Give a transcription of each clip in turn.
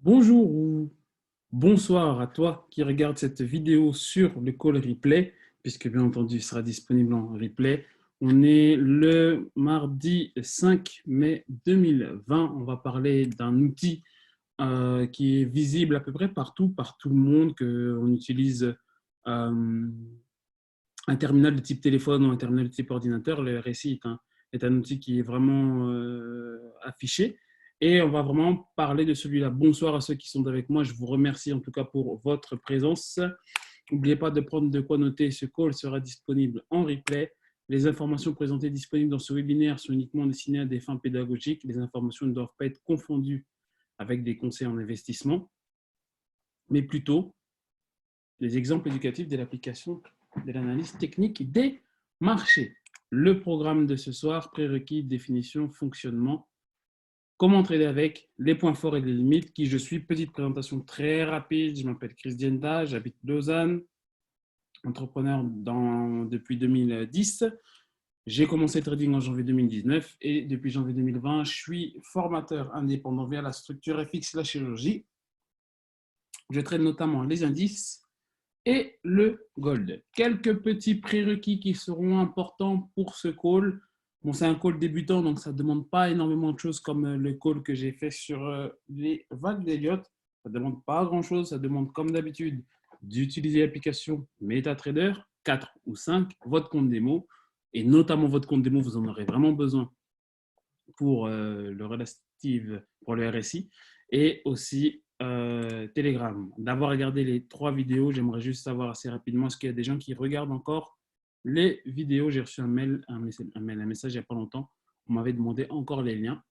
Bonjour ou bonsoir à toi qui regarde cette vidéo sur le call replay, puisque bien entendu il sera disponible en replay. On est le mardi 5 mai 2020. On va parler d'un outil qui est visible à peu près partout, par tout le monde, qu'on utilise euh, un terminal de type téléphone ou un terminal de type ordinateur. Le RSI est un outil qui est vraiment affiché. Et on va vraiment parler de celui-là. Bonsoir à ceux qui sont avec moi. Je vous remercie en tout cas pour votre présence. N'oubliez pas de prendre de quoi noter. Ce call sera disponible en replay. Les informations présentées disponibles dans ce webinaire sont uniquement destinées à des fins pédagogiques. Les informations ne doivent pas être confondues avec des conseils en investissement, mais plutôt des exemples éducatifs de l'application de l'analyse technique des marchés. Le programme de ce soir, prérequis, définition, fonctionnement, comment trader avec, les points forts et les limites, qui je suis. Petite présentation très rapide, je m'appelle Chris Dienta, j'habite Lausanne, entrepreneur depuis 2010. J'ai commencé le trading en janvier 2019 et depuis janvier 2020, je suis formateur indépendant via la structure FX La Chirurgie. Je trade notamment les indices et le gold. Quelques petits prérequis qui seront importants pour ce call. Bon, c'est un call débutant, donc ça ne demande pas énormément de choses comme le call que j'ai fait sur les vagues d'Elliott. Ça ne demande pas grand-chose. Ça demande, comme d'habitude, d'utiliser l'application MetaTrader 4 ou 5, votre compte démo, et notamment votre compte démo, vous en aurez vraiment besoin pour le relative, pour le RSI, et aussi Telegram. D'avoir regardé les 3 vidéos, j'aimerais juste savoir assez rapidement, est-ce qu'il y a des gens qui regardent encore les vidéos? J'ai reçu un message il n'y a pas longtemps. On m'avait demandé encore les liens.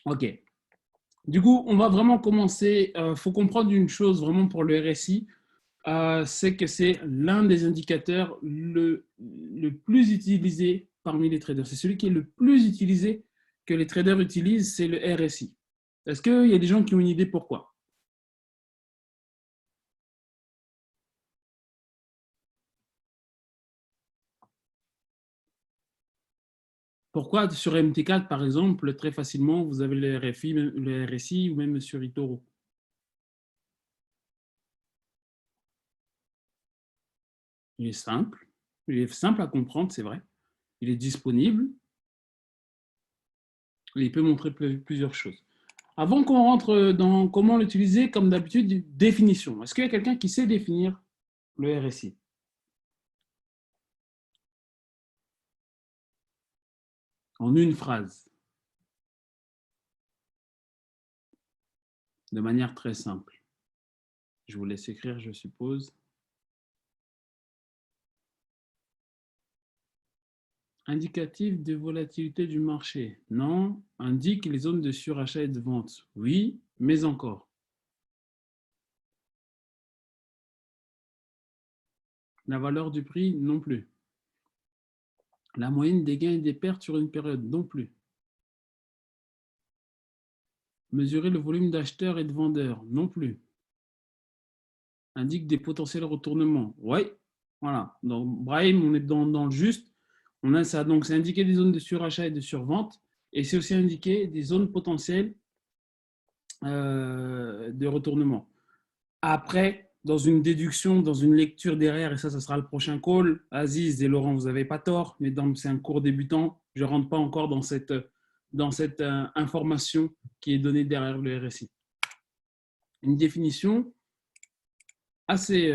OK. Du coup, on va vraiment commencer. Il faut comprendre une chose vraiment pour le RSI, c'est que c'est l'un des indicateurs le plus utilisé parmi les traders. C'est celui qui est le plus utilisé que les traders utilisent, c'est le RSI. Est-ce qu'il y a des gens qui ont une idée pourquoi? Pourquoi sur MT4, par exemple, très facilement, vous avez le RSI ou même sur eToro? Il est simple. Il est simple à comprendre, c'est vrai. Il est disponible. Et il peut montrer plusieurs choses. Avant qu'on rentre dans comment l'utiliser, comme d'habitude, définition. Est-ce qu'il y a quelqu'un qui sait définir le RSI en une phrase, de manière très simple? Je vous laisse écrire, je suppose. Indicatif de volatilité du marché. Non. Indique les zones de surachat et de vente. Oui, mais encore. La valeur du prix, non plus. La moyenne des gains et des pertes sur une période, non plus. Mesurer le volume d'acheteurs et de vendeurs, non plus. Indique des potentiels retournements. Oui, voilà. Donc, Brahim, on est dans le juste. On a ça. Donc, c'est indiquer des zones de surachat et de survente. Et c'est aussi indiquer des zones potentielles de retournement. Après, dans une déduction, dans une lecture derrière, et ça sera le prochain call, Aziz et Laurent, vous n'avez pas tort, mais c'est un cours débutant. Je ne rentre pas encore dans cette information qui est donnée derrière le RSI. Une définition assez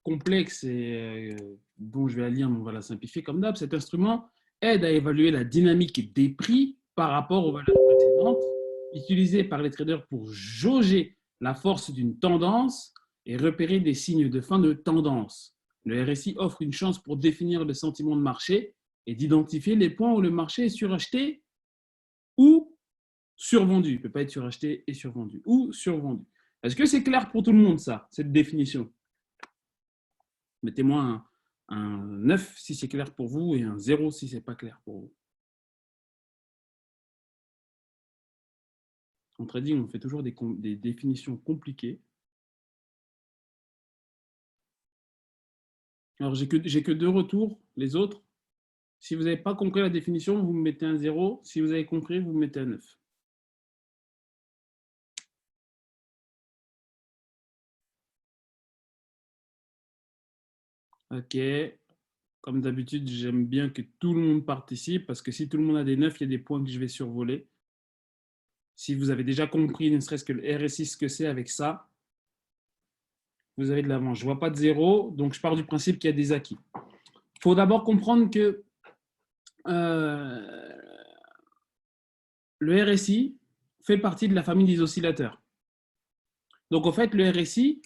complexe et dont je vais la lire, mais on va la simplifier comme d'hab. Cet instrument aide à évaluer la dynamique des prix par rapport aux valeurs précédentes, utilisées par les traders pour jauger la force d'une tendance et repérer des signes de fin de tendance. Le RSI offre une chance pour définir le sentiment de marché et d'identifier les points où le marché est suracheté ou survendu. Il ne peut pas être suracheté et survendu. Ou survendu. Est-ce que c'est clair pour tout le monde, ça, cette définition? Mettez-moi un 9 si c'est clair pour vous et un 0 si ce n'est pas clair pour vous. En trading, on fait toujours des définitions compliquées. Alors, j'ai que 2 retours. Les autres, Si vous n'avez pas compris la définition, vous mettez un 0. Si vous avez compris, vous mettez un 9. Ok. Comme d'habitude, j'aime bien que tout le monde participe parce que si tout le monde a des 9, il y a des points que je vais survoler. Si vous avez déjà compris, ne serait-ce que le RSI, ce que c'est avec ça, vous avez de l'avance. Je ne vois pas de 0, donc je pars du principe qu'il y a des acquis. Il faut d'abord comprendre que le RSI fait partie de la famille des oscillateurs. Donc, en fait, le RSI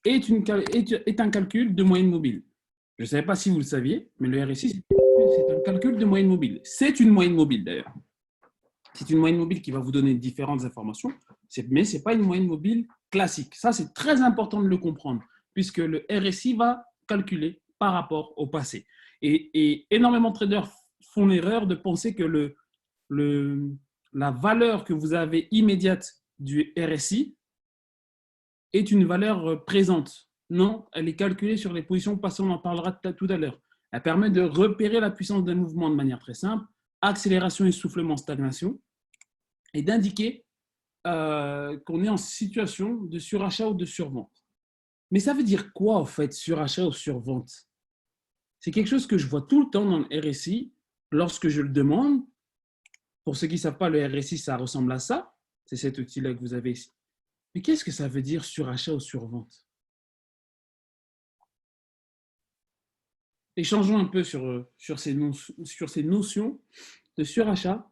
est un calcul de moyenne mobile. Je ne savais pas si vous le saviez, mais le RSI, c'est un calcul de moyenne mobile. C'est une moyenne mobile, d'ailleurs. C'est une moyenne mobile qui va vous donner différentes informations, mais ce n'est pas une moyenne mobile classique. Ça, c'est très important de le comprendre, puisque le RSI va calculer par rapport au passé. Et énormément de traders font l'erreur de penser que la valeur que vous avez immédiate du RSI est une valeur présente. Non, elle est calculée sur les positions passées, on en parlera tout à l'heure. Elle permet de repérer la puissance d'un mouvement de manière très simple, accélération, essoufflement, stagnation, et d'indiquer qu'on est en situation de surachat ou de survente. Mais ça veut dire quoi, en fait, surachat ou survente? C'est quelque chose que je vois tout le temps dans le RSI lorsque je le demande. Pour ceux qui ne savent pas, le RSI, ça ressemble à ça. C'est cet outil-là que vous avez ici. Mais qu'est-ce que ça veut dire surachat ou survente? Échangeons un peu sur ces notions de surachat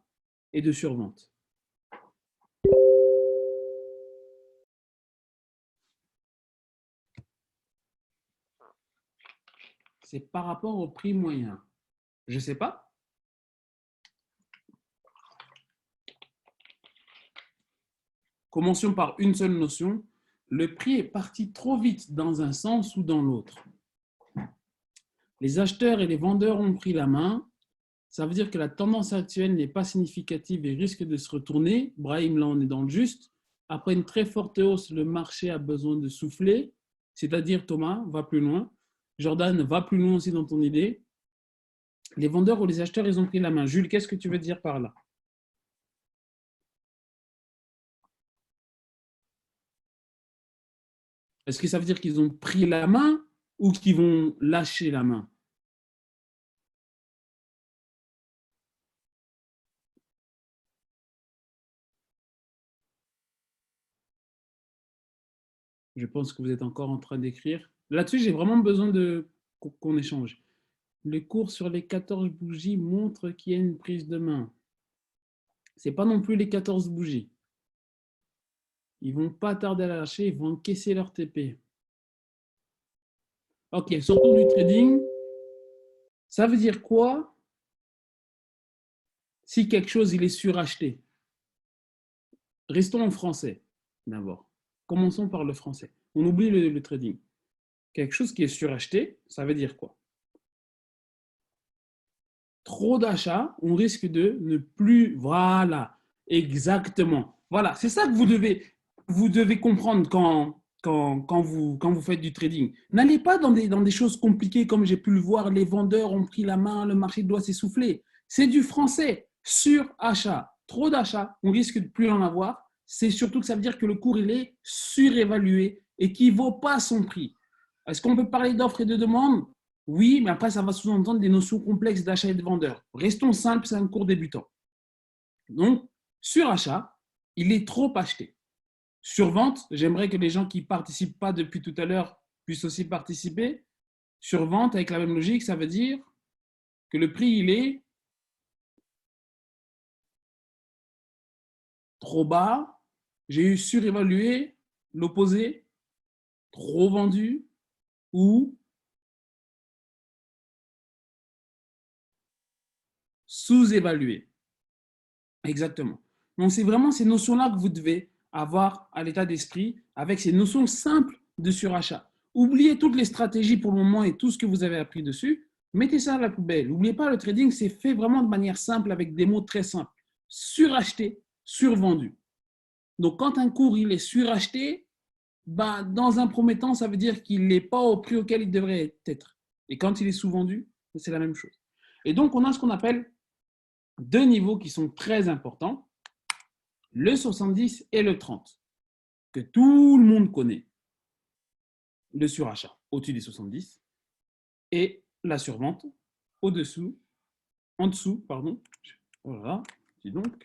et de survente. C'est par rapport au prix moyen. Je ne sais pas. Commençons par une seule notion. Le prix est parti trop vite dans un sens ou dans l'autre. Les acheteurs et les vendeurs ont pris la main. Ça veut dire que la tendance actuelle n'est pas significative et risque de se retourner. Brahim, là, on est dans le juste. Après une très forte hausse, le marché a besoin de souffler. C'est-à-dire, Thomas, va plus loin. Jordan, va plus loin aussi dans ton idée. Les vendeurs ou les acheteurs, ils ont pris la main. Jules, qu'est-ce que tu veux dire par là? Est-ce que ça veut dire qu'ils ont pris la main ou qu'ils vont lâcher la main? Je pense que vous êtes encore en train d'écrire. Là-dessus, j'ai vraiment besoin qu'on échange. Le cours sur les 14 bougies montre qu'il y a une prise de main. Ce n'est pas non plus les 14 bougies. Ils ne vont pas tarder à la lâcher, ils vont encaisser leur TP. Ok, sortons du trading. Ça veut dire quoi si quelque chose il est suracheté? Restons en français d'abord. Commençons par le français. On oublie le trading. Quelque chose qui est suracheté, ça veut dire quoi? Trop d'achats, on risque de ne plus... Voilà, exactement. Voilà, c'est ça que vous devez comprendre quand vous faites du trading. N'allez pas dans des choses compliquées comme j'ai pu le voir, les vendeurs ont pris la main, le marché doit s'essouffler. C'est du français, surachat. Trop d'achats, on risque de plus en avoir. C'est surtout que ça veut dire que le cours il est surévalué et qu'il ne vaut pas son prix. Est-ce qu'on peut parler d'offres et de demandes? Oui, mais après, ça va sous-entendre des notions complexes d'achat et de vendeur. Restons simples, c'est un cours débutant. Donc, surachat, il est trop acheté. Survente, j'aimerais que les gens qui ne participent pas depuis tout à l'heure puissent aussi participer. Survente, avec la même logique, ça veut dire que le prix, il est trop bas. J'ai eu surévalué, l'opposé, trop vendu ou sous-évalué. Exactement. Donc, c'est vraiment ces notions-là que vous devez avoir à l'état d'esprit avec ces notions simples de surachat. Oubliez toutes les stratégies pour le moment et tout ce que vous avez appris dessus. Mettez ça à la poubelle. N'oubliez pas, le trading, c'est fait vraiment de manière simple avec des mots très simples. Suracheté, survendu. Donc, quand un cours il est suracheté, bah, dans un premier temps, ça veut dire qu'il n'est pas au prix auquel il devrait être. Et quand il est sous-vendu, c'est la même chose. Et donc, on a ce qu'on appelle deux niveaux qui sont très importants, le 70 et le 30, que tout le monde connaît. Le surachat au-dessus des 70 et la survente au-dessous, en dessous, pardon, voilà, dis donc,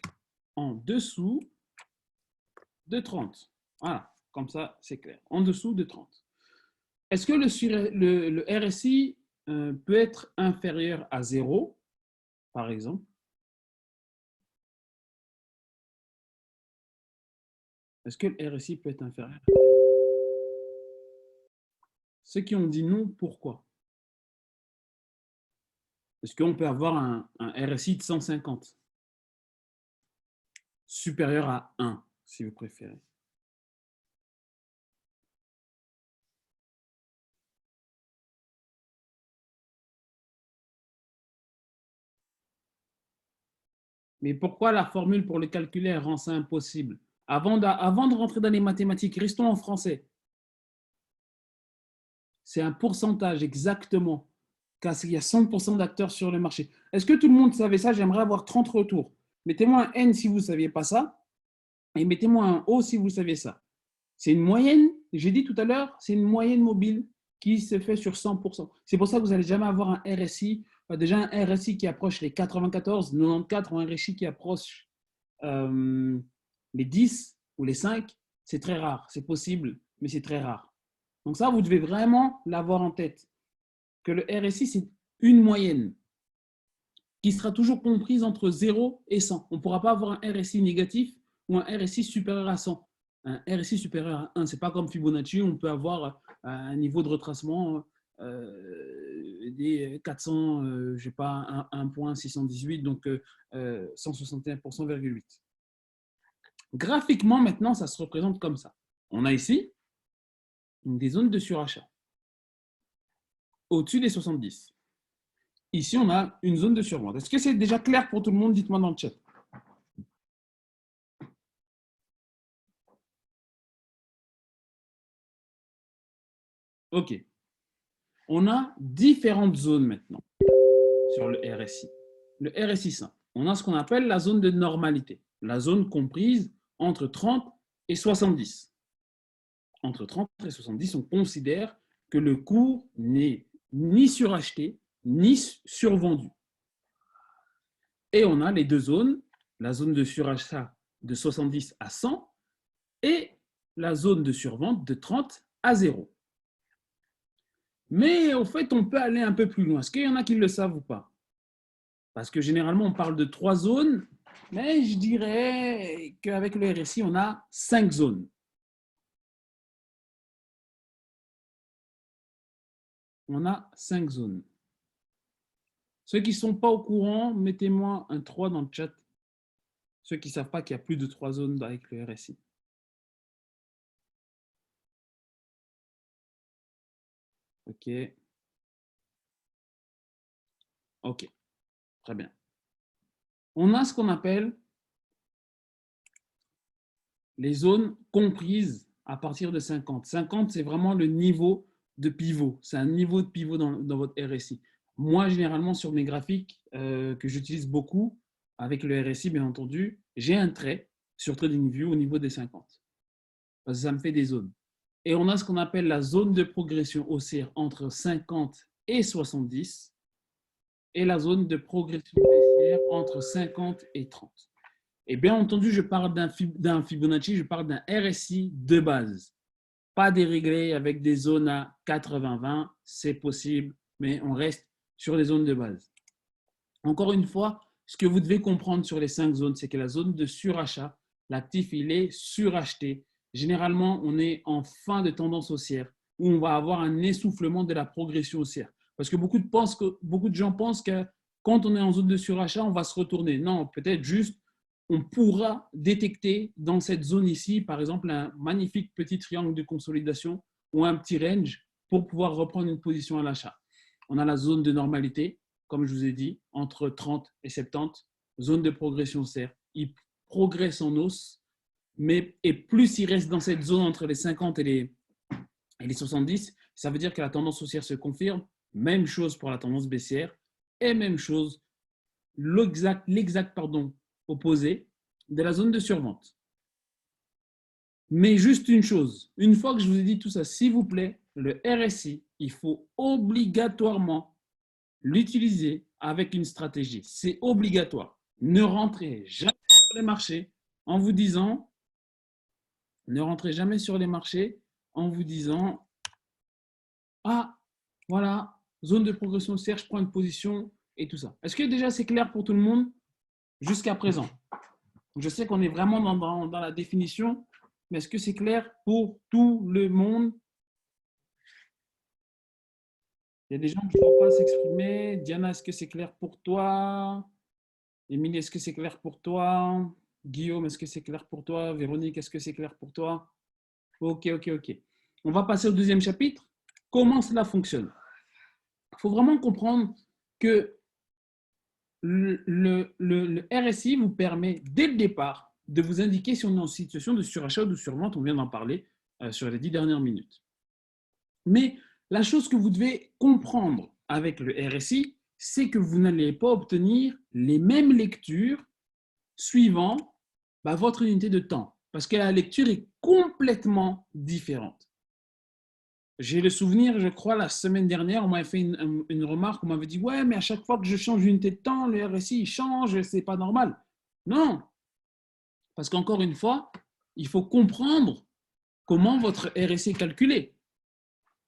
en dessous de 30. Voilà, comme ça, c'est clair. En dessous de 30. Est-ce que le RSI peut être inférieur à 0, par exemple? Est-ce que le RSI peut être inférieur à 0? Ceux qui ont dit non, pourquoi? Est-ce qu'on peut avoir un RSI de 150? Supérieur à 1, si vous préférez. Mais pourquoi la formule pour le calculer rend ça impossible? Avant de rentrer dans les mathématiques, restons en français. C'est un pourcentage exactement, car il y a 100% d'acteurs sur le marché. Est-ce que tout le monde savait ça? J'aimerais avoir 30 retours. Mettez-moi un N si vous ne saviez pas ça, et mettez-moi un O si vous savez ça. C'est une moyenne, j'ai dit tout à l'heure, c'est une moyenne mobile qui se fait sur 100%. C'est pour ça que vous n'allez jamais avoir un RSI, déjà un RSI qui approche les 94, 94 ou un RSI qui approche les 10 ou les 5, c'est très rare. C'est possible, mais c'est très rare. Donc ça, vous devez vraiment l'avoir en tête, que le RSI, c'est une moyenne qui sera toujours comprise entre 0 et 100. On ne pourra pas avoir un RSI négatif ou un RSI supérieur à 100. Un RSI supérieur à 1, ce n'est pas comme Fibonacci, on peut avoir un niveau de retracement des 400, je ne sais pas, 1,618, donc 161,8%. Graphiquement, maintenant, ça se représente comme ça. On a ici des zones de surachat au-dessus des 70. Ici, on a une zone de survente. Est-ce que c'est déjà clair pour tout le monde? Dites-moi dans le chat. OK. On a différentes zones maintenant sur le RSI. Le RSI simple. On a ce qu'on appelle la zone de normalité, la zone comprise entre 30 et 70. Entre 30 et 70, on considère que le cours n'est ni suracheté, ni survendu. Et on a les deux zones, la zone de surachat de 70 à 100 et la zone de survente de 30 à 0. Mais au fait, on peut aller un peu plus loin. Est-ce qu'il y en a qui le savent ou pas? Parce que généralement, on parle de 3 zones, mais je dirais qu'avec le RSI, on a 5 zones. On a 5 zones. Ceux qui ne sont pas au courant, mettez-moi un 3 dans le chat. Ceux qui ne savent pas qu'il y a plus de 3 zones avec le RSI. OK. OK. Très bien. On a ce qu'on appelle les zones comprises à partir de 50. 50, c'est vraiment le niveau de pivot. C'est un niveau de pivot dans votre RSI. Moi, généralement, sur mes graphiques que j'utilise beaucoup, avec le RSI, bien entendu, j'ai un trait sur TradingView au niveau des 50. Parce que ça me fait des zones. Et on a ce qu'on appelle la zone de progression haussière entre 50 et 70 et la zone de progression baissière entre 50 et 30. Et bien entendu, je parle d'un Fibonacci, je parle d'un RSI de base. Pas déréglé avec des zones à 80-20, c'est possible, mais on reste sur les zones de base. Encore une fois, ce que vous devez comprendre sur les 5 zones, c'est que la zone de surachat, l'actif, il est suracheté. Généralement, on est en fin de tendance haussière où on va avoir un essoufflement de la progression haussière. Parce que beaucoup de gens pensent que quand on est en zone de surachat, on va se retourner. Non, peut-être juste on pourra détecter dans cette zone ici, par exemple, un magnifique petit triangle de consolidation ou un petit range pour pouvoir reprendre une position à l'achat. On a la zone de normalité, comme je vous ai dit, entre 30 et 70, zone de progression haussière. Il progresse en hausse, et plus il reste dans cette zone entre les 50 et les 70, ça veut dire que la tendance haussière se confirme. Même chose pour la tendance baissière. et même chose, l'exact opposé de la zone de survente. Mais juste une chose, une fois que je vous ai dit tout ça, s'il vous plaît, le RSI, il faut obligatoirement l'utiliser avec une stratégie. C'est obligatoire. Ne rentrez jamais sur les marchés en vous disant, ah, voilà, zone de progression haussière, je prends une position et tout ça. Est-ce que déjà c'est clair pour tout le monde jusqu'à présent? Je sais qu'on est vraiment dans la définition, mais est-ce que c'est clair pour tout le monde? Il y a des gens qui ne vont pas s'exprimer. Diana, est-ce que c'est clair pour toi? Émilie, est-ce que c'est clair pour toi? Guillaume, est-ce que c'est clair pour toi? Véronique, est-ce que c'est clair pour toi? Ok. On va passer au deuxième chapitre. Comment cela fonctionne? Il faut vraiment comprendre que le RSI vous permet dès le départ de vous indiquer si on est en situation de surachat ou de survente. On vient d'en parler sur les 10 dernières minutes. Mais la chose que vous devez comprendre avec le RSI, c'est que vous n'allez pas obtenir les mêmes lectures suivant votre unité de temps, parce que la lecture est complètement différente. J'ai le souvenir, je crois, la semaine dernière, on m'avait fait une remarque, on m'avait dit « Ouais, mais à chaque fois que je change d'unité de temps, le RSI il change, c'est pas normal. » Non, parce qu'encore une fois, il faut comprendre comment votre RSI est calculé.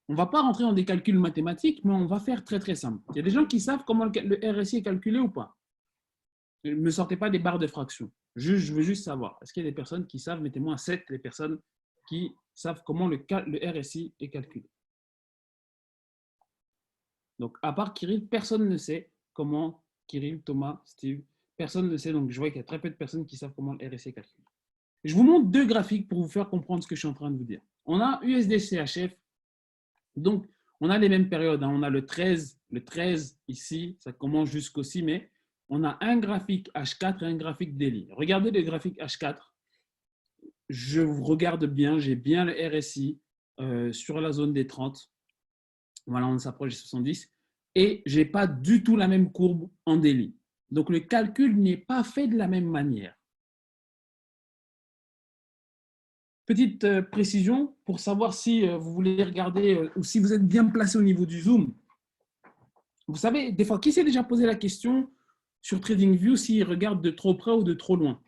On ne va pas rentrer dans des calculs mathématiques, mais on va faire très simple. Il y a des gens qui savent comment le RSI est calculé ou pas. Ne me sortez pas des barres de fractions. Je veux juste savoir. Est-ce qu'il y a des personnes qui savent? Mettez-moi un 7, les personnes qui savent comment le RSI est calculé. Donc, à part Kirill, personne ne sait comment Kirill, Thomas, Steve, personne ne sait. Donc, je vois qu'il y a très peu de personnes qui savent comment le RSI est calculé. Je vous montre deux graphiques pour vous faire comprendre ce que je suis en train de vous dire. On a USD-CHF. Donc, on a les mêmes périodes. On a le 13 ici, ça commence jusqu'au 6 mai. On a un graphique H4 et un graphique daily. Regardez le graphique H4. Je regarde bien, j'ai bien le RSI sur la zone des 30. Voilà, on s'approche des 70. Et je n'ai pas du tout la même courbe en daily. Donc, le calcul n'est pas fait de la même manière. Petite précision pour savoir si vous voulez regarder ou si vous êtes bien placé au niveau du zoom. Vous savez, des fois, qui s'est déjà posé la question sur TradingView s'il regarde de trop près ou de trop loin?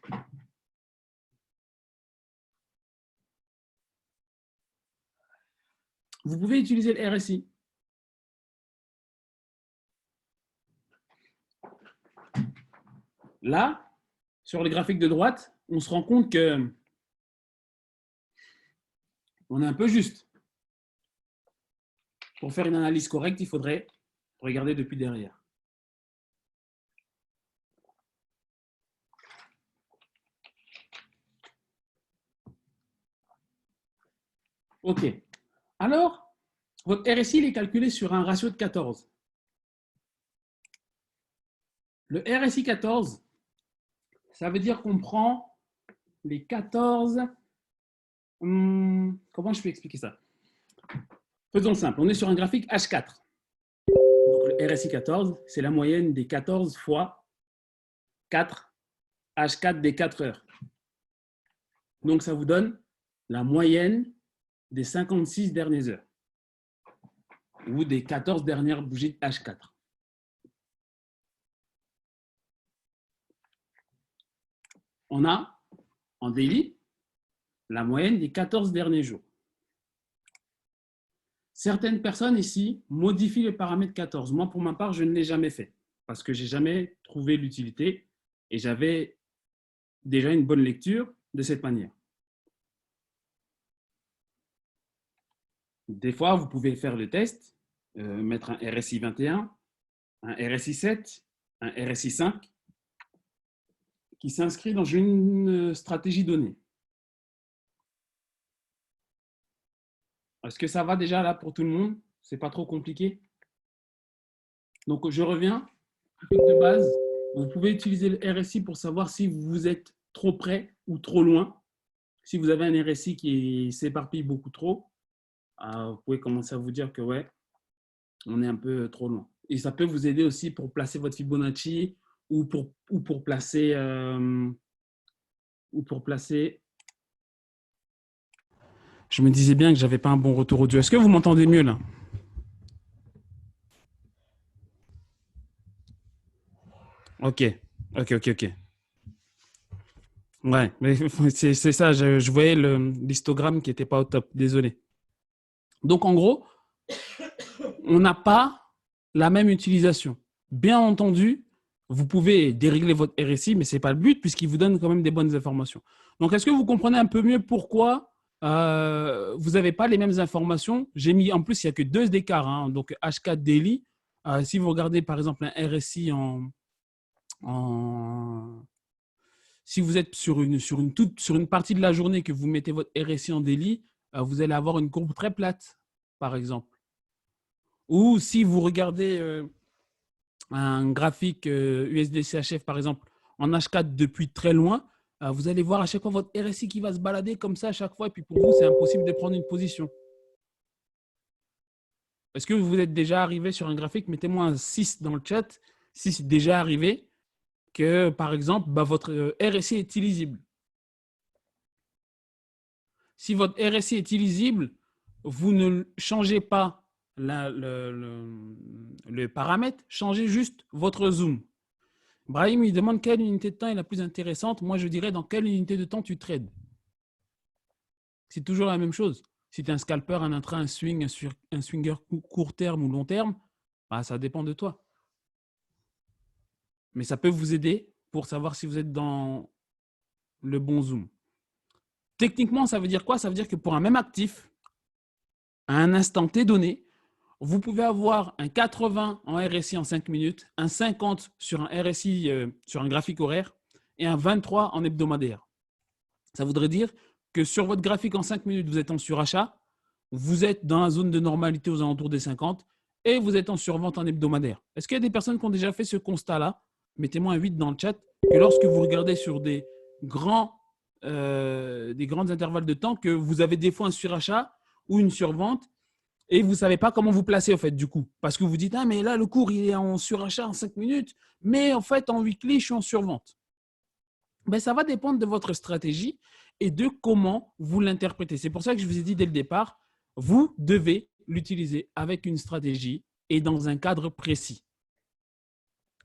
Vous pouvez utiliser le RSI. Là, sur le graphique de droite, on se rend compte que on est un peu juste. Pour faire une analyse correcte, il faudrait regarder depuis derrière. OK. Alors, votre RSI il est calculé sur un ratio de 14. Le RSI 14, ça veut dire qu'on prend les 14... comment je peux expliquer ça? Faisons simple, on est sur un graphique H4. Donc le RSI 14, c'est la moyenne des 14 fois 4, H4 des 4 heures. Donc ça vous donne la moyenne des 56 dernières heures ou des 14 dernières bougies de H4. On a en daily la moyenne des 14 derniers jours. Certaines personnes ici modifient le paramètre 14. Moi, pour ma part, je ne l'ai jamais fait parce que je n'ai jamais trouvé l'utilité et j'avais déjà une bonne lecture de cette manière. Des fois, vous pouvez faire le test, mettre un RSI 21, un RSI 7, un RSI 5 qui s'inscrit dans une stratégie donnée. Est-ce que ça va déjà là pour tout le monde? C'est pas trop compliqué? Donc, je reviens. De base, vous pouvez utiliser le RSI pour savoir si vous êtes trop près ou trop loin. Si vous avez un RSI qui s'éparpille beaucoup trop, vous pouvez commencer à vous dire que ouais, on est un peu trop loin. Et ça peut vous aider aussi pour placer votre Fibonacci ou pour placer Je me disais bien que j'avais pas un bon retour audio. Est-ce que vous m'entendez mieux là? Ok, ok. Ouais, mais c'est ça, je voyais l'histogramme qui n'était pas au top, désolé. Donc en gros, on n'a pas la même utilisation. Bien entendu, vous pouvez dérégler votre RSI, mais ce n'est pas le but puisqu'il vous donne quand même des bonnes informations. Donc est-ce que vous comprenez un peu mieux pourquoi vous n'avez pas les mêmes informations? J'ai mis, en plus, il n'y a que 2 d'écart, hein, donc H4 daily. Si vous regardez par exemple un RSI en si vous êtes sur une partie de la journée que vous mettez votre RSI en daily, vous allez avoir une courbe très plate, par exemple. Ou si vous regardez un graphique USD-CHF, par exemple, en H4 depuis très loin, vous allez voir à chaque fois votre RSI qui va se balader comme ça à chaque fois. Et puis pour vous, c'est impossible de prendre une position. Est-ce que vous êtes déjà arrivé sur un graphique? Mettez-moi un 6 dans le chat si c'est déjà arrivé que, par exemple, votre RSI est illisible. Si votre RSI est illisible, vous ne changez pas le paramètre, changez juste votre zoom. Brahim, il demande quelle unité de temps est la plus intéressante. Moi, je dirais dans quelle unité de temps tu trades. C'est toujours la même chose. Si tu es un scalper, un intra, un swing, un swinger court terme ou long terme, bah, ça dépend de toi. Mais ça peut vous aider pour savoir si vous êtes dans le bon zoom. Techniquement, ça veut dire quoi? Ça veut dire que pour un même actif, à un instant T donné, vous pouvez avoir un 80 en RSI en 5 minutes, un 50 sur un RSI sur un graphique horaire et un 23 en hebdomadaire. Ça voudrait dire que sur votre graphique en 5 minutes, vous êtes en surachat, vous êtes dans la zone de normalité aux alentours des 50 et vous êtes en survente en hebdomadaire. Est-ce qu'il y a des personnes qui ont déjà fait ce constat-là? Mettez-moi un 8 dans le chat, que lorsque vous regardez sur des grands intervalles de temps, que vous avez des fois un surachat ou une survente et vous ne savez pas comment vous placer, en fait, du coup. Parce que vous dites, ah, mais là, le cours, il est en surachat en 5 minutes, mais en fait, en weekly, je suis en survente. Ben, ça va dépendre de votre stratégie et de comment vous l'interprétez. C'est pour ça que je vous ai dit dès le départ, vous devez l'utiliser avec une stratégie et dans un cadre précis.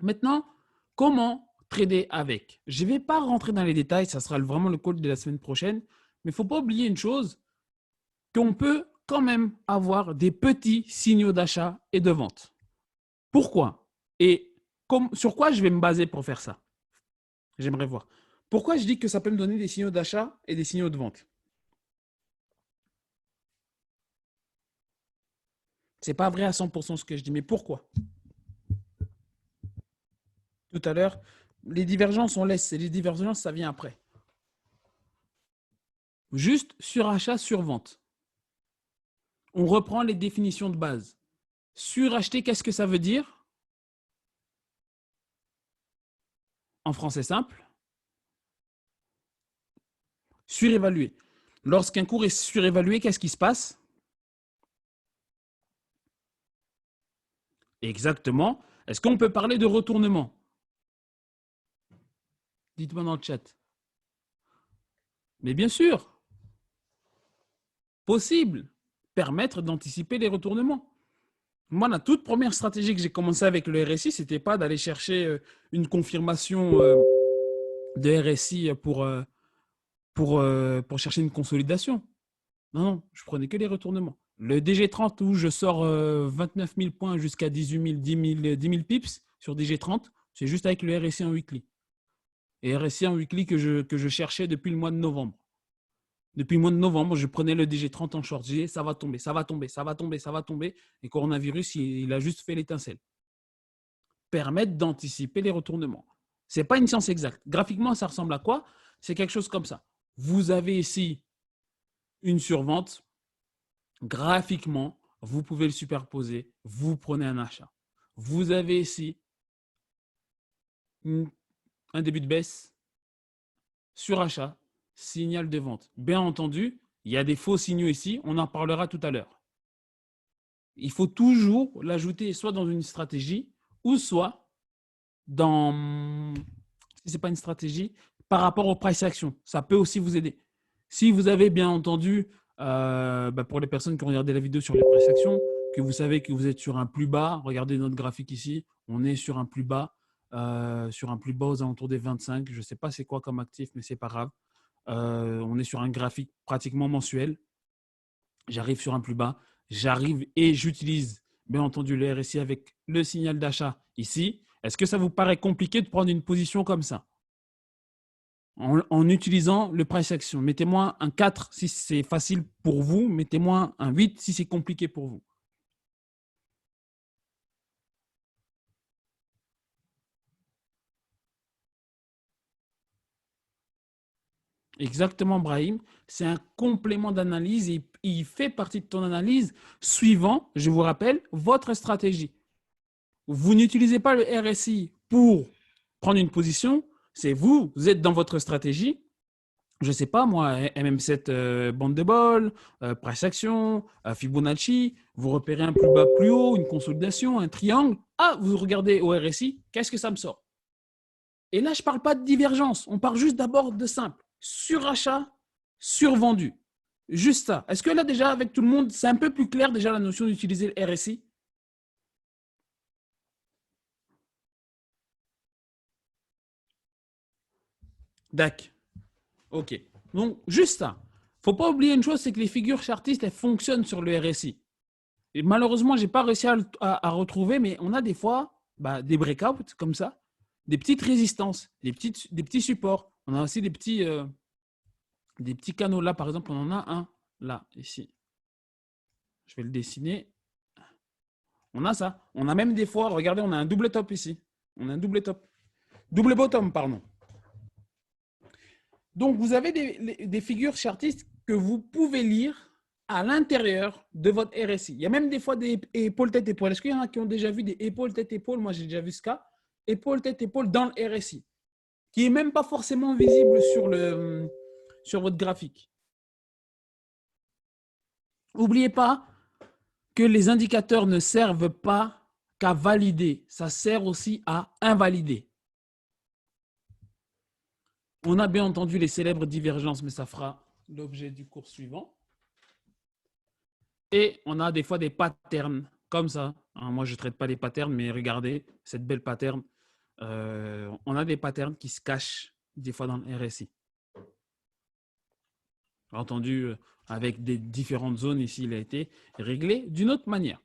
Maintenant, comment trader avec? Je ne vais pas rentrer dans les détails, ça sera vraiment le call de la semaine prochaine, mais il ne faut pas oublier une chose, qu'on peut quand même avoir des petits signaux d'achat et de vente. Pourquoi? Et sur quoi je vais me baser pour faire ça? J'aimerais voir. Pourquoi je dis que ça peut me donner des signaux d'achat et des signaux de vente? Ce n'est pas vrai à 100% ce que je dis, mais pourquoi? Tout à l'heure, les divergences, on laisse. Et les divergences, ça vient après. Juste surachat, survente. On reprend les définitions de base. Suracheter, qu'est-ce que ça veut dire? En français simple, surévaluer. Lorsqu'un cours est surévalué, qu'est-ce qui se passe? Exactement. Est-ce qu'on peut parler de retournement? Dites-moi dans le chat. Mais bien sûr, possible. Permettre d'anticiper les retournements. Moi, la toute première stratégie que j'ai commencé avec le RSI, ce n'était pas d'aller chercher une confirmation de RSI pour chercher une consolidation. Non, je prenais que les retournements. Le DG30 où je sors 29 000 points jusqu'à 18 000, 10 000 pips sur DG30, c'est juste avec le RSI en weekly. Et RSI en weekly que je cherchais depuis le mois de novembre. Depuis le mois de novembre, je prenais le DG30 en short. J'ai dit, ça va tomber, ça va tomber, ça va tomber, ça va tomber. Et coronavirus, il a juste fait l'étincelle. Permettre d'anticiper les retournements. Ce n'est pas une science exacte. Graphiquement, ça ressemble à quoi? C'est quelque chose comme ça. Vous avez ici une survente. Graphiquement, vous pouvez le superposer. Vous prenez un achat. Vous avez ici un début de baisse, surachat, signal de vente. Bien entendu, il y a des faux signaux ici. On en parlera tout à l'heure. il faut toujours l'ajouter soit dans une stratégie ou soit dans, si ce n'est pas une stratégie, par rapport au price action. Ça peut aussi vous aider. Si vous avez bien entendu, pour les personnes qui ont regardé la vidéo sur les price actions, que vous savez que vous êtes sur un plus bas, regardez notre graphique ici, on est sur un plus bas aux alentours des 25. Je ne sais pas c'est quoi comme actif, mais c'est pas grave. On est sur un graphique pratiquement mensuel. J'arrive sur un plus bas, j'arrive et j'utilise bien entendu le RSI avec le signal d'achat ici. Est-ce que ça vous paraît compliqué de prendre une position comme ça en utilisant le price action? Mettez-moi un 4 si c'est facile pour vous, mettez-moi un 8 si c'est compliqué pour vous. Exactement, Brahim. C'est un complément d'analyse et il fait partie de ton analyse suivant, je vous rappelle, votre stratégie. Vous n'utilisez pas le RSI pour prendre une position, c'est vous êtes dans votre stratégie. Je ne sais pas, moi, MM7 bande de bol, price action, Fibonacci, vous repérez un plus bas, plus haut, une consolidation, un triangle. Ah, vous regardez au RSI, qu'est-ce que ça me sort? Et là, je ne parle pas de divergence, on parle juste d'abord de simple. Surachat, survendu. Juste ça. Est-ce que là, déjà, avec tout le monde, c'est un peu plus clair déjà la notion d'utiliser le RSI? D'accord. OK. Donc, juste ça. Il ne faut pas oublier une chose, c'est que les figures chartistes, elles fonctionnent sur le RSI. Et malheureusement, je n'ai pas réussi à retrouver, mais on a des fois des breakouts comme ça, des petites résistances, des petits supports. On a aussi des petits canaux. Là, par exemple, on en a un là, ici. Je vais le dessiner. On a ça. On a même des fois, regardez, on a un double top ici. On a un double top. Double bottom, pardon. Donc, vous avez des figures chartistes que vous pouvez lire à l'intérieur de votre RSI. Il y a même des fois des épaules, tête, épaule. Est-ce qu'il y en a qui ont déjà vu des épaules, tête, épaule? Moi, j'ai déjà vu ce cas. Épaule, tête, épaule dans le RSI, qui n'est même pas forcément visible sur votre graphique. N'oubliez pas que les indicateurs ne servent pas qu'à valider. Ça sert aussi à invalider. On a bien entendu les célèbres divergences, mais ça fera l'objet du cours suivant. Et on a des fois des patterns comme ça. Moi, je ne traite pas les patterns, mais regardez cette belle pattern. On a des patterns qui se cachent des fois dans le RSI. Entendu, avec des différentes zones ici, il a été réglé d'une autre manière.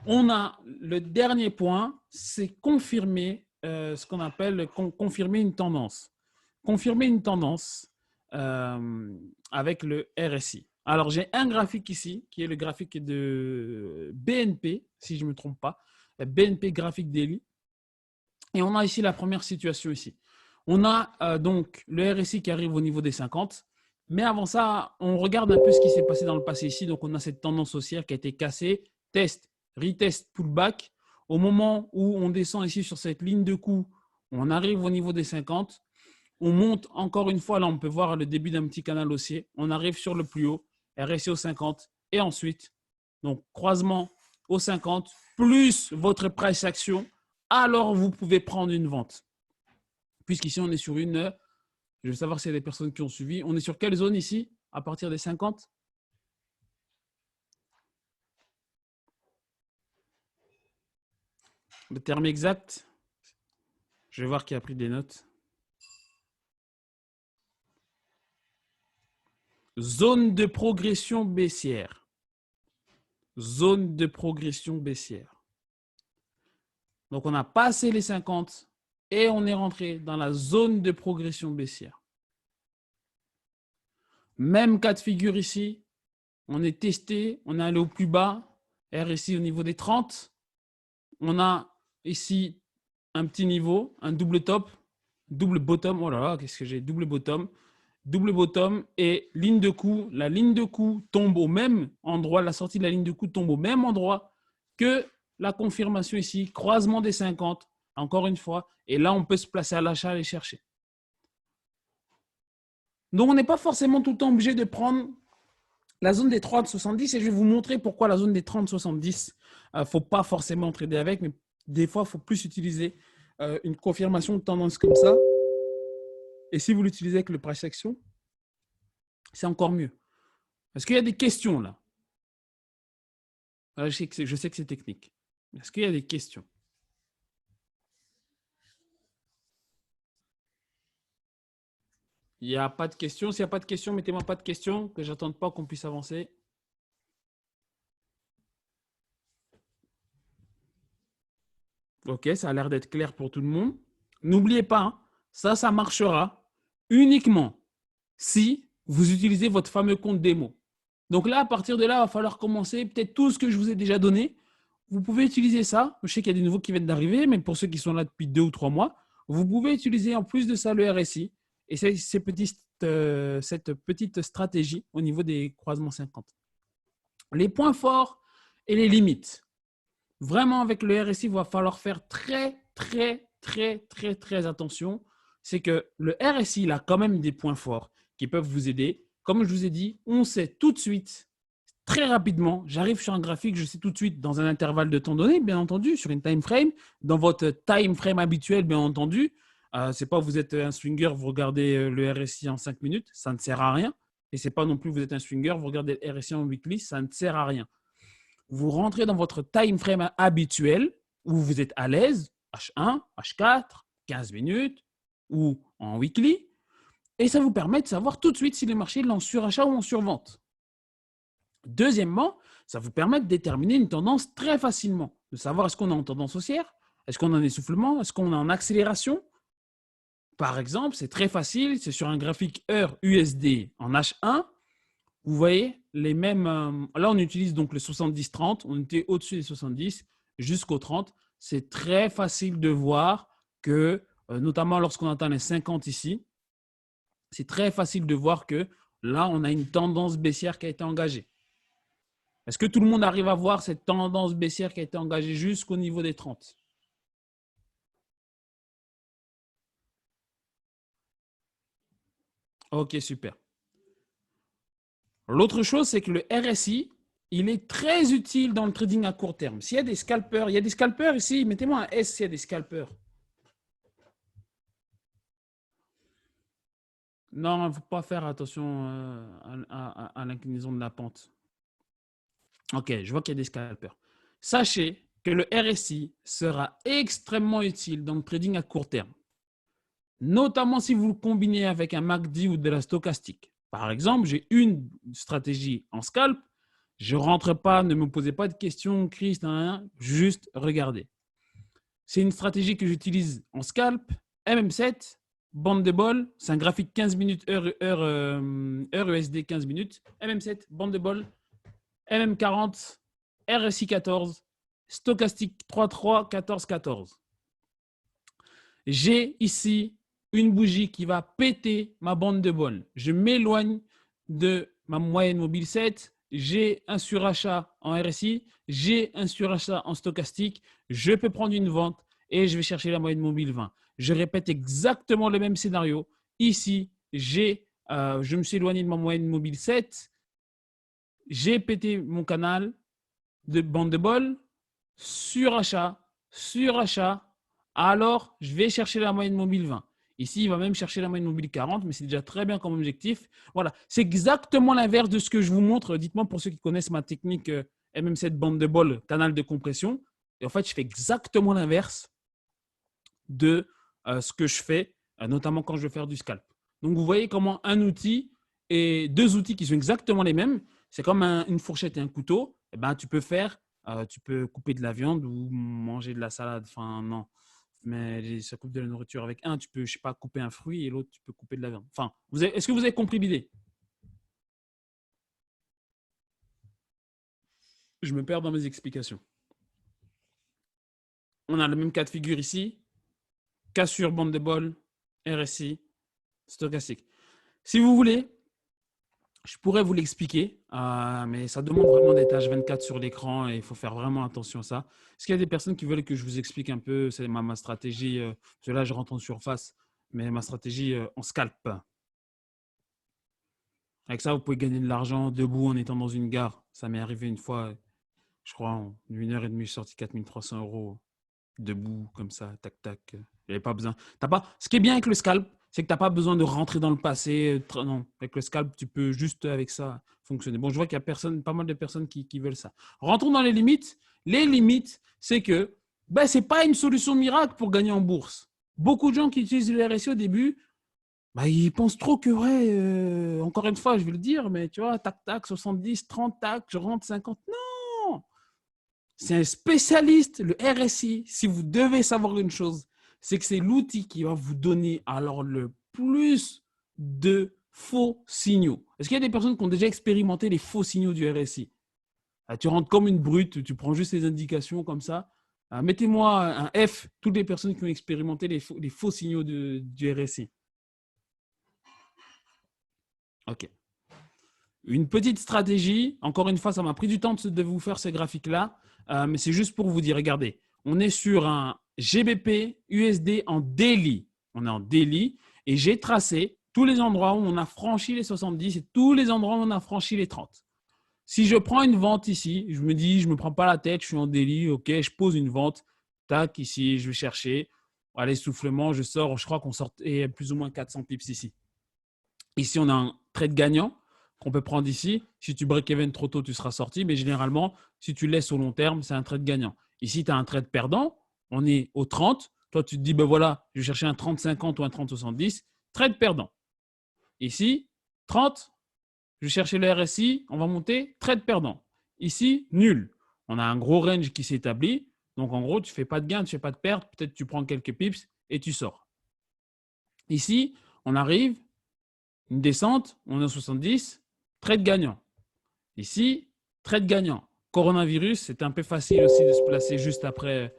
On a le dernier point, c'est confirmer ce qu'on appelle confirmer une tendance. Confirmer une tendance avec le RSI. Alors, j'ai un graphique ici, qui est le graphique de BNP, si je ne me trompe pas, BNP Graphic Daily. Et on a ici la première situation ici. On a donc le RSI qui arrive au niveau des 50. Mais avant ça, on regarde un peu ce qui s'est passé dans le passé ici. Donc, on a cette tendance haussière qui a été cassée. Test, retest, pullback. Au moment où on descend ici sur cette ligne de coup, on arrive au niveau des 50. On monte encore une fois. Là, on peut voir le début d'un petit canal haussier. On arrive sur le plus haut, RSI au 50. Et ensuite, donc croisement au 50, plus votre price action, alors vous pouvez prendre une vente. Puisqu'ici, on est sur une... Je veux savoir s'il y a des personnes qui ont suivi. On est sur quelle zone ici, à partir des 50? Le terme exact, je vais voir qui a pris des notes. Zone de progression baissière. Zone de progression baissière. Donc, on a passé les 50 et on est rentré dans la zone de progression baissière. Même cas de figure ici. On est testé, on est allé au plus bas, RSI au niveau des 30. On a ici un petit niveau, un double top, double bottom. Oh là là, qu'est-ce que j'ai? Double bottom et ligne de coup. La ligne de coup tombe au même endroit, la sortie de la ligne de coup tombe au même endroit que la confirmation ici, croisement des 50, encore une fois. Et là, on peut se placer à l'achat, aller chercher. Donc, on n'est pas forcément tout le temps obligé de prendre la zone des 30-70 et je vais vous montrer pourquoi la zone des 30-70, il ne faut pas forcément trader avec, mais des fois, il faut plus utiliser une confirmation de tendance comme ça. Et si vous l'utilisez avec le price action, c'est encore mieux. Est-ce qu'il y a des questions là? Je sais que c'est technique. Est-ce qu'il y a des questions? Il n'y a pas de questions. S'il n'y a pas de questions, mettez-moi pas de questions, que j'attende pas qu'on puisse avancer. Ok, ça a l'air d'être clair pour tout le monde. N'oubliez pas, hein, ça marchera uniquement si vous utilisez votre fameux compte démo. Donc là, à partir de là, il va falloir commencer peut-être tout ce que je vous ai déjà donné. Vous pouvez utiliser ça. Je sais qu'il y a des nouveaux qui viennent d'arriver, mais pour ceux qui sont là depuis 2 ou 3 mois, vous pouvez utiliser en plus de ça le RSI et cette petite stratégie au niveau des croisements 50. Les points forts et les limites. Vraiment, avec le RSI, il va falloir faire très attention. C'est que le RSI, il a quand même des points forts qui peuvent vous aider. Comme je vous ai dit, on sait tout de suite, très rapidement, j'arrive sur un graphique, je sais tout de suite dans un intervalle de temps donné, bien entendu, sur une time frame, dans votre time frame habituel, bien entendu. C'est pas vous êtes un swinger, vous regardez le RSI en 5 minutes, ça ne sert à rien. Et c'est pas non plus vous êtes un swinger, vous regardez le RSI en weekly, ça ne sert à rien. Vous rentrez dans votre time frame habituel où vous êtes à l'aise, H1, H4, 15 minutes ou en weekly, et ça vous permet de savoir tout de suite si les marchés sont en surachat ou en survente. Deuxièmement, ça vous permet de déterminer une tendance très facilement, de savoir est-ce qu'on est en tendance haussière, est-ce qu'on est en essoufflement, est-ce qu'on est en accélération. Par exemple, c'est très facile, c'est sur un graphique heure USD en H1. Vous voyez les mêmes. Là, on utilise donc le 70-30. On était au-dessus des 70 jusqu'au 30. C'est très facile de voir que, notamment lorsqu'on atteint les 50 ici, c'est très facile de voir que là, on a une tendance baissière qui a été engagée. Est-ce que tout le monde arrive à voir cette tendance baissière qui a été engagée jusqu'au niveau des 30? Ok, super. L'autre chose, c'est que le RSI, il est très utile dans le trading à court terme. S'il y a des scalpers, il y a des scalpers ici, mettez-moi un S s'il y a des scalpers. Non, il ne faut pas faire attention à l'inclinaison de la pente. Ok, je vois qu'il y a des scalpers. Sachez que le RSI sera extrêmement utile dans le trading à court terme, notamment si vous le combinez avec un MACD ou de la stochastique. Par exemple, j'ai une stratégie en scalp. Je ne rentre pas, ne me posez pas de questions, Chris, juste regardez. C'est une stratégie que j'utilise en scalp, MM7, bande de bol, c'est un graphique 15 minutes, heure USD 15 minutes, MM7, bande de bol, MM40, RSI 14, stochastique 3-3, 14-14. J'ai ici une bougie qui va péter ma bande de bol. Je m'éloigne de ma moyenne mobile 7. J'ai un surachat en RSI, j'ai un surachat en stochastique. Je peux prendre une vente et je vais chercher la moyenne mobile 20. Je répète exactement le même scénario. Ici, je me suis éloigné de ma moyenne mobile 7. J'ai pété mon canal de bande de bol, surachat, alors je vais chercher la moyenne mobile 20. Ici, il va même chercher la moyenne mobile 40, mais c'est déjà très bien comme objectif. Voilà, c'est exactement l'inverse de ce que je vous montre. Dites-moi pour ceux qui connaissent ma technique MM7 bande de bol, canal de compression. Et en fait, je fais exactement l'inverse de ce que je fais, notamment quand je veux faire du scalp. Donc, vous voyez comment un outil et deux outils qui sont exactement les mêmes, c'est comme une fourchette et un couteau. Eh ben, tu peux couper de la viande ou manger de la salade. Enfin, non, mais ça coupe de la nourriture. Avec un, tu peux, je sais pas, couper un fruit et l'autre, tu peux couper de la viande. Enfin, est-ce que vous avez compris l'idée? Je me perds dans mes explications. On a le même cas de figure ici. Cassure, bande de bol, RSI, stochastique. Si vous voulez, je pourrais vous l'expliquer, mais ça demande vraiment d'être H24 sur l'écran et il faut faire vraiment attention à ça. Est-ce qu'il y a des personnes qui veulent que je vous explique un peu, c'est ma stratégie, parce que là je rentre en surface, mais ma stratégie en scalp. Avec ça, vous pouvez gagner de l'argent debout en étant dans une gare. Ça m'est arrivé une fois, je crois, en 1 heure et demie, je suis sorti 4300 € debout, comme ça, tac, tac. Il n'y avait pas besoin. T'as pas... Ce qui est bien avec le scalp, c'est que tu n'as pas besoin de rentrer dans le passé. Non, avec le scalp, tu peux juste avec ça fonctionner. Bon, je vois qu'il y a pas mal de personnes qui veulent ça. Rentrons dans les limites. Les limites, c'est que ce n'est pas une solution miracle pour gagner en bourse. Beaucoup de gens qui utilisent le RSI au début, ils pensent trop que, ouais, encore une fois, je vais le dire, mais tu vois, tac, tac, 70, 30, tac, je rentre 50. Non! C'est un spécialiste, le RSI. Si vous devez savoir une chose, c'est que c'est l'outil qui va vous donner alors le plus de faux signaux. Est-ce qu'il y a des personnes qui ont déjà expérimenté les faux signaux du RSI? Tu rentres comme une brute, tu prends juste les indications comme ça. Mettez-moi un F, toutes les personnes qui ont expérimenté les faux signaux du RSI. OK. Une petite stratégie, encore une fois, ça m'a pris du temps de vous faire ces graphiques-là, mais c'est juste pour vous dire, regardez, on est sur un GBP USD en daily. On est en daily et j'ai tracé tous les endroits où on a franchi les 70 et tous les endroits où on a franchi les 30. Si je prends une vente ici, je me dis, je ne me prends pas la tête, je suis en daily, ok, je pose une vente, tac, ici, je vais chercher. Allez, soufflement, je sors, je crois qu'on sortait plus ou moins 400 pips ici. Ici, on a un trade gagnant qu'on peut prendre ici. Si tu break-even trop tôt, tu seras sorti. Mais généralement, si tu laisses au long terme, c'est un trade gagnant. Ici, tu as un trade perdant. On est au 30. Toi, tu te dis, ben voilà, je vais chercher un 30-50 ou un 30-70. Trade perdant. Ici, 30. Je vais chercher le RSI. On va monter. Trade perdant. Ici, nul. On a un gros range qui s'établit. Donc, en gros, tu ne fais pas de gain, tu ne fais pas de perte. Peut-être tu prends quelques pips et tu sors. Ici, on arrive. Une descente, on est à 70, trade gagnant. Ici, trade gagnant. Coronavirus, c'est un peu facile aussi de se placer juste après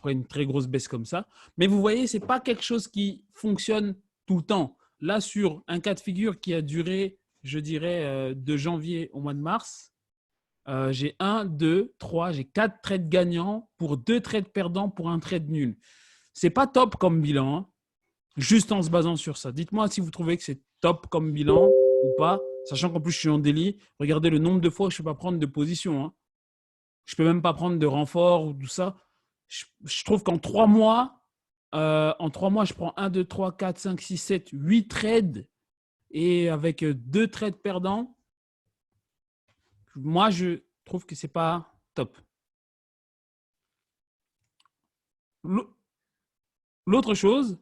une très grosse baisse comme ça. Mais vous voyez, ce n'est pas quelque chose qui fonctionne tout le temps. Là, sur un cas de figure qui a duré, je dirais, de janvier au mois de mars, j'ai 1, 2, 3, j'ai 4 trades gagnants pour 2 trades perdants pour un trade nul. Ce n'est pas top comme bilan, hein, juste en se basant sur ça. Dites-moi si vous trouvez que c'est top comme bilan ou pas, sachant qu'en plus je suis en délit. Regardez le nombre de fois où je ne peux pas prendre de position. Hein. Je ne peux même pas prendre de renfort ou tout ça. Je trouve qu'en 3 mois, je prends 1, 2, 3, 4, 5, 6, 7, 8 trades et avec 2 trades perdants. Moi, je trouve que ce n'est pas top. L'autre chose,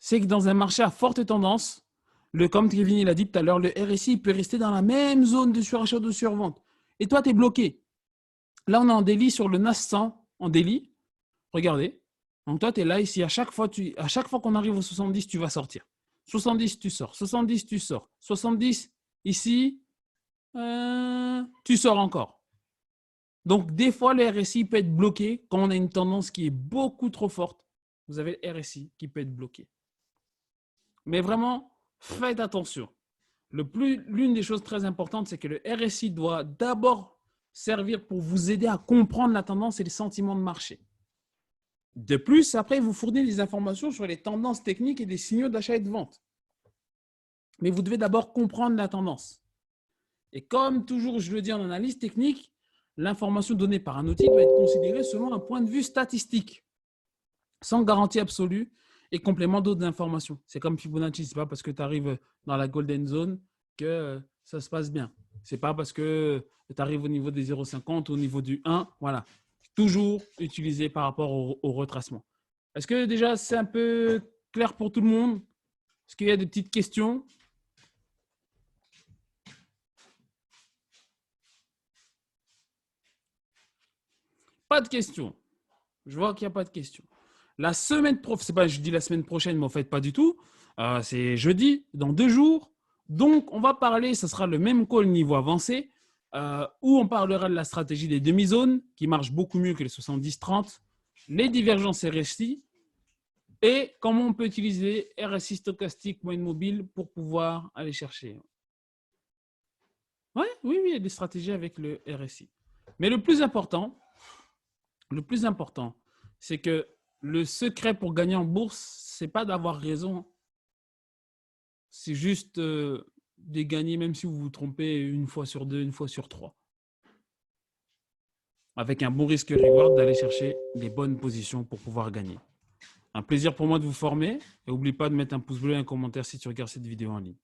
c'est que dans un marché à forte tendance, comme Kevin l'a dit tout à l'heure, le RSI peut rester dans la même zone de surachat ou de survente. Et toi, tu es bloqué. Là, on est en délit sur le NAS 100 en délit. Regardez. Donc toi, tu es là ici. À chaque fois qu'on arrive au 70, tu vas sortir. 70, tu sors. 70, tu sors. 70, ici, tu sors encore. Donc, des fois, le RSI peut être bloqué quand on a une tendance qui est beaucoup trop forte. Vous avez le RSI qui peut être bloqué. Mais vraiment, faites attention. L'une des choses très importantes, c'est que le RSI doit d'abord servir pour vous aider à comprendre la tendance et les sentiments de marché. De plus, après, il vous fournit des informations sur les tendances techniques et des signaux d'achat et de vente. Mais vous devez d'abord comprendre la tendance. Et comme toujours, je le dis en analyse technique, l'information donnée par un outil doit être considérée selon un point de vue statistique, sans garantie absolue et complément d'autres informations. C'est comme Fibonacci, ce n'est pas parce que tu arrives dans la golden zone que ça se passe bien. Ce n'est pas parce que tu arrives au niveau des 0,50 ou au niveau du 1. Voilà. Toujours utilisé par rapport au retracement. Est-ce que déjà c'est un peu clair pour tout le monde? Est-ce qu'il y a des petites questions? Pas de questions. Je vois qu'il n'y a pas de questions. La semaine prochaine, c'est pas je dis la semaine prochaine, mais en fait pas du tout. C'est jeudi, dans 2 jours. Donc on va parler, ce sera le même call niveau avancé, où on parlera de la stratégie des demi-zones, qui marche beaucoup mieux que les 70-30, les divergences RSI, et comment on peut utiliser RSI stochastique, moyenne mobile pour pouvoir aller chercher. Oui, il y a des stratégies avec le RSI. Mais le plus important, c'est que le secret pour gagner en bourse, ce n'est pas d'avoir raison, c'est juste de gagner, même si vous vous trompez une fois sur deux, une fois sur trois. Avec un bon risque-reward, d'aller chercher les bonnes positions pour pouvoir gagner. Un plaisir pour moi de vous former. Et n'oublie pas de mettre un pouce bleu et un commentaire si tu regardes cette vidéo en ligne.